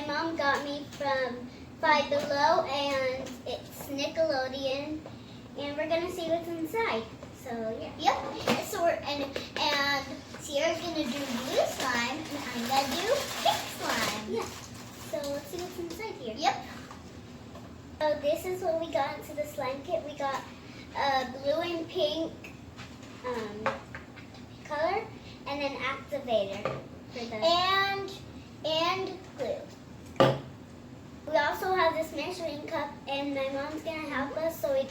my mom got me from Five Below, and it's Nickelodeon, and we're gonna see what's inside. So yeah. Yep. So and Sierra's gonna do blue slime, and I'm gonna do pink slime. Yeah. So let's see what's inside here. Yep. So this is what we got into the slime kit. We got blue and pink color, and an activator for the And glue. We also have this measuring cup, and my mom's gonna help us so we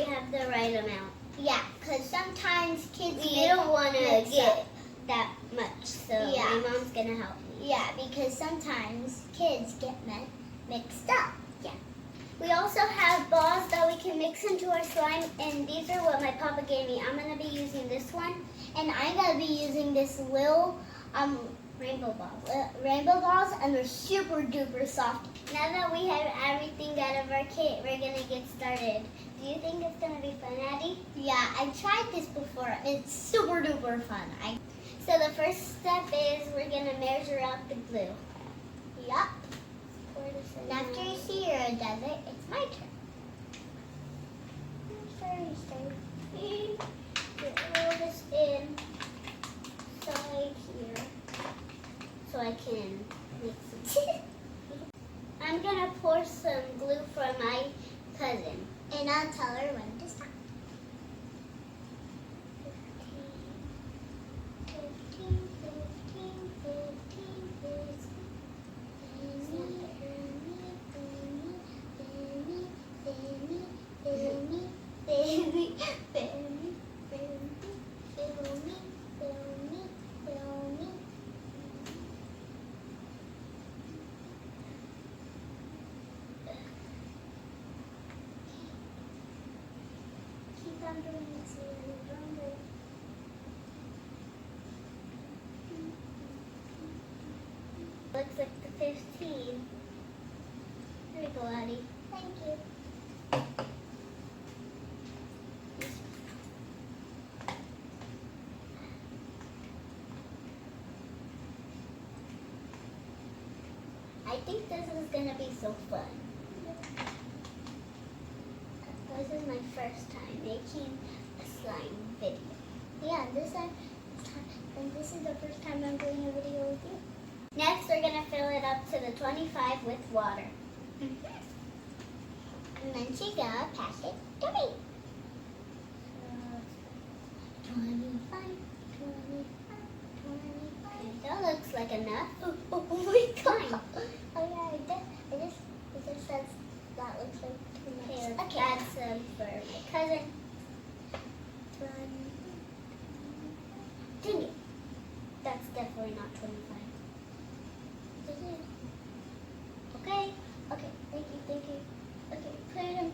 have the right amount. Yeah, because sometimes kids We don't want to mix get up. that much, so Yeah. my mom's gonna help me. Yeah, because sometimes kids get mixed up. We also have balls that we can mix into our slime, and these are what my papa gave me. I'm gonna be using this one, And I'm gonna be using this little rainbow balls. rainbow balls, and they're super duper soft. Now that we have everything out of our kit, we're gonna get started. Do you think it's gonna be fun, Addy? Yeah, I tried this before. It's super duper fun. So the first step is we're gonna measure out the glue. Yup. Pour this in And after now. Sierra does it, it's my turn. Roll this inside here so I can mix it. I'm gonna pour some glue for my cousin. And I'll tell her when to stop. 15, Keep on doing this, Sierra. Looks like the 15. Here we go, Addy. Thank you. I think this is gonna be so fun. This is my first time making a slime video. Yeah, this is the first time I'm doing a video with you. Next, we're gonna fill it up to the 25 with water. And then she's gonna pass it to me. 25, 25, 25. Okay, that looks like enough. Oh my Fine. god. Oh yeah, it just says that looks like too much. Okay, let's add some for my cousin. Dang it. That's definitely not 25. Okay. Okay, thank you. Okay, put it in.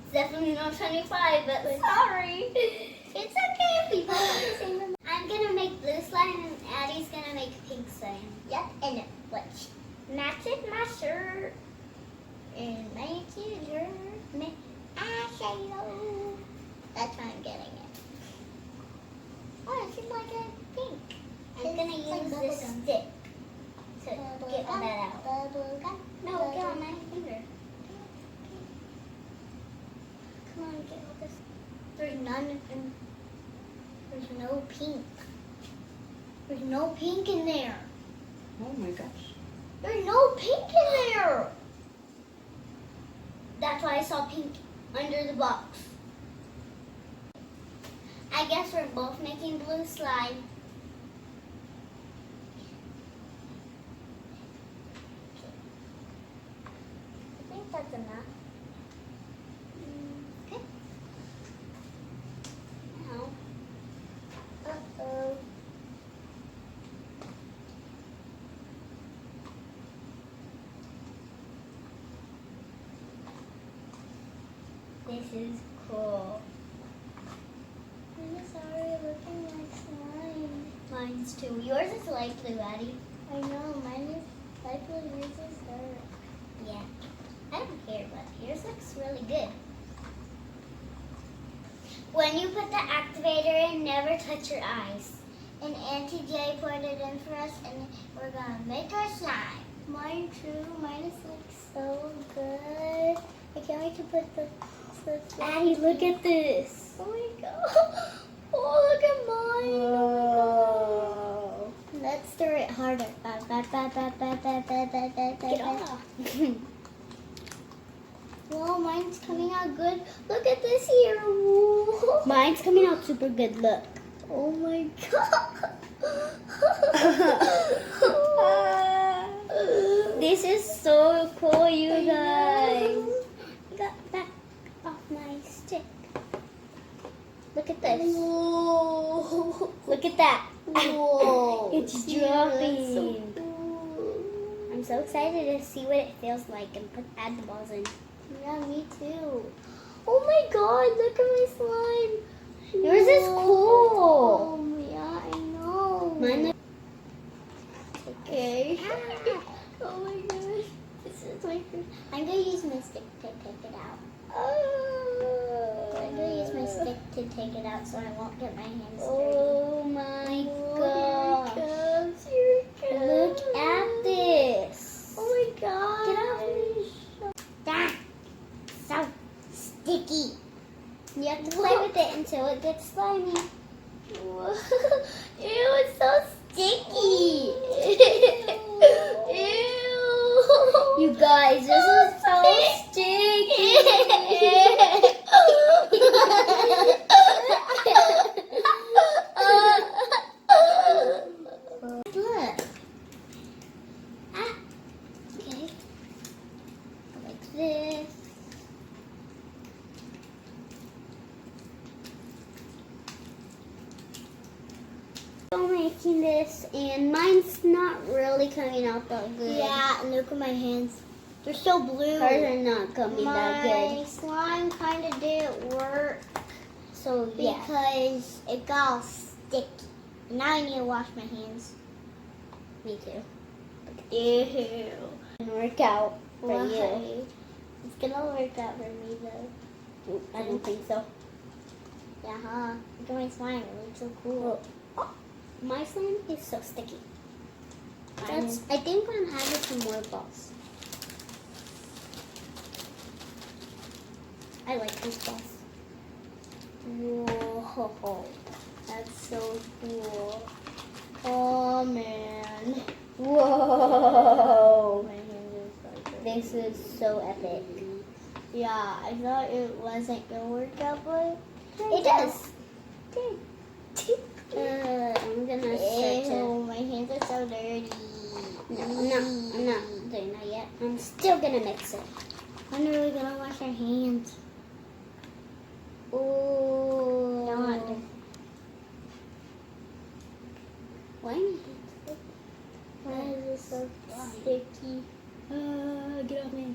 It's definitely not 25, but sorry. It's okay, people have the same amount. I'm gonna make blue slime and Addy's gonna make pink slime. Yep, and let's match it, my shirt. And make it your eyeshadow. That's why I'm getting it. Oh, it's just like a pink. I'm gonna It's like use bubble this gum. stick to Bubble get gum, that out. Bubble gum. No, bubble get on gum. my finger. Come on, get all this. There's none in. There's no pink. There's no pink in there. Oh my gosh. There's no pink in there. That's why I saw pink under the box. I guess we're both making blue slime. I think that's enough. Okay. Now, Uh-oh. this is cool. I'm sorry, looking like slime. Mine's too. Yours is light blue, Addy. I know, mine is light blue, yours is dark. Yeah. I don't care, but yours looks really good. When you put the activator in, never touch your eyes. And Auntie Jay poured it in for us, and we're gonna make our slime. Mine too. Mine is like so good. I can't wait to put the Addy, look at this. Oh my god. Oh, look at mine. Oh my god. Let's stir it harder. Get off. Whoa, mine's coming out good. Look at this here. Whoa. Mine's coming out super good. Look. Oh my god. This is so cool, you guys. Got back off my stick. Look at this. Whoa. Look at that. Whoa. It's dropping. So cool. I'm so excited to see what it feels like and add the balls in. Yeah, me too. Oh my god, look at my slime. Yours is cool. Oh, yeah, I know. Mine is Okay. Oh my gosh. This is my first. I'm going to use my stick to take it out. I'm going to use my stick to take it out so I won't get my hands dirty. Oh my god. Here it comes. Look at this. Oh my god. Get off me. That so sticky. You have to play with it until it gets slimy. Whoa. Ew, it's so sticky. Ew. You guys, this is so sticky. Look. Okay. Like this. I'm making this, and mine's not really coming out that good. Yeah, and look at my hands. They're so blue. Hers are not coming that My good. slime kind of didn't work So yeah. because it got all sticky. Now I need to wash my hands. Me too. Ew. Didn't work out for you. Why? It's gonna work out for me though. I don't think so. Yeah, huh? Look at my slime. It looks so cool. My slime is so sticky. Mine- I think I'm having some more balls. I like these balls. Whoa. That's so cool. Oh man. Whoa! My hands are so good. This is so epic. Yeah, I thought it wasn't gonna work out, but It does. I'm gonna start to. Ew, my hands are so dirty. No, I'm not doing that yet. I'm still gonna mix it. When are we gonna wash our hands? Ooh. Not. Why am I? Why is this so sticky? Get off me.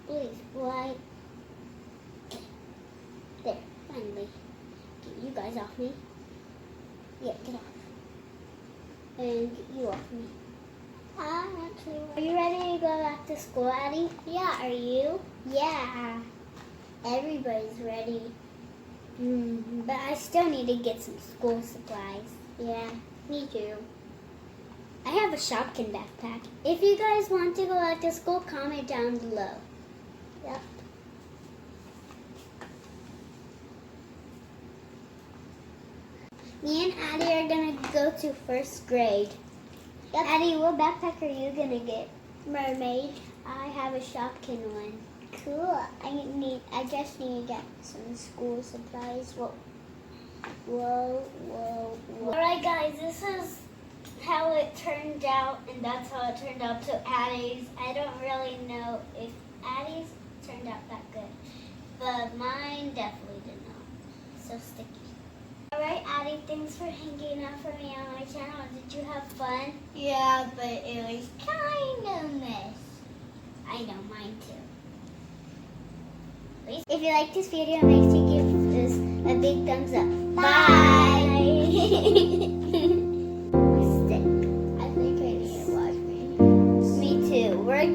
Please, why? There, finally. Get you guys off me. Yeah, get off. And get you off me. Are you ready to go back to school, Addy? Yeah, are you? Yeah. Everybody's ready. But I still need to get some school supplies. Yeah, me too. I have a Shopkin backpack. If you guys want to go back to school, comment down below. Yep. Me and Addy are gonna go to first grade. Yep. Addy, what backpack are you gonna get? Mermaid. I have a Shopkin one. Cool. I just need to get some school supplies. Whoa. Alright guys, this is how it turned out, and that's how it turned out to Addy's. I don't really know if Addy's turned out that good, but mine definitely did not. So sticky. Alright Addy, thanks for hanging out for me on my channel. Did you have fun? Yeah, but it was kind of mess. I know, mine too. Please, if you like this video, make sure you give this a big thumbs up. Bye. Stick. I think I need to wash my hands. Me too. We're